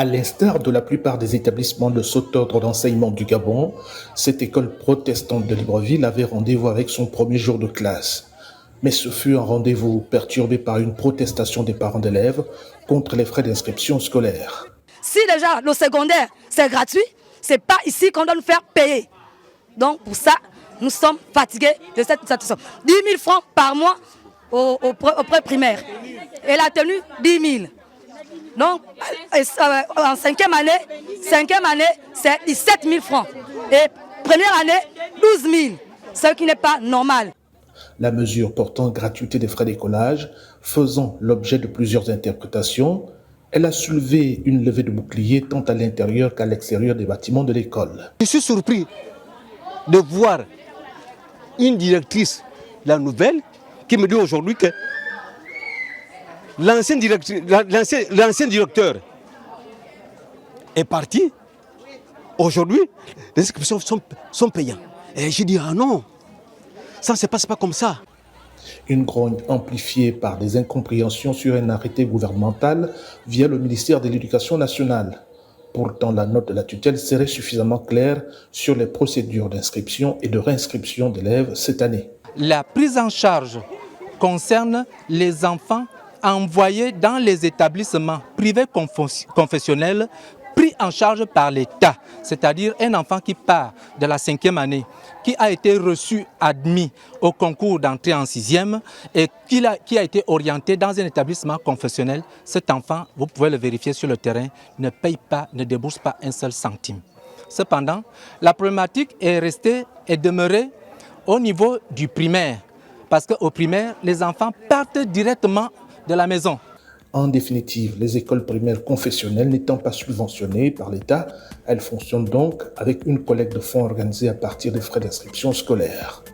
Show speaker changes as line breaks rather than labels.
À l'instar de la plupart des établissements de cet ordre d'enseignement du Gabon, cette école protestante de Libreville avait rendez-vous avec son premier jour de classe. Mais ce fut un rendez-vous perturbé par une protestation des parents d'élèves contre les frais d'inscription scolaire.
Si déjà le secondaire c'est gratuit, c'est pas ici qu'on doit nous faire payer. Donc pour ça, nous sommes fatigués de cette situation. 10 000 francs par mois au pré-primaire. Et la tenue, 10 000. Donc, en cinquième année, c'est 17 000 francs. Et première année, 12 000. Ce qui n'est pas normal.
La mesure portant gratuité des frais d'écolage, faisant l'objet de plusieurs interprétations, elle a soulevé une levée de bouclier tant à l'intérieur qu'à l'extérieur des bâtiments de l'école.
Je suis surpris de voir une directrice, la nouvelle, qui me dit aujourd'hui que l'ancien directeur est parti. Aujourd'hui, les inscriptions sont payantes. Et je dis, ah non, ça ne se passe pas comme ça.
Une grogne amplifiée par des incompréhensions sur un arrêté gouvernemental via le ministère de l'Éducation nationale. Pourtant, la note de la tutelle serait suffisamment claire sur les procédures d'inscription et de réinscription d'élèves cette année.
La prise en charge concerne les enfants envoyés dans les établissements privés confessionnels pris en charge par l'État, c'est-à-dire un enfant qui part de la 5e année, qui a été reçu, admis au concours d'entrée en 6e et qui a été orienté dans un établissement confessionnel. Cet enfant, vous pouvez le vérifier sur le terrain, ne paye pas, ne débourse pas un seul centime. Cependant, la problématique est demeurée au niveau du primaire, parce qu'au primaire, les enfants partent directement de la maison.
En définitive, les écoles primaires confessionnelles n'étant pas subventionnées par l'État, elles fonctionnent donc avec une collecte de fonds organisée à partir des frais d'inscription scolaire.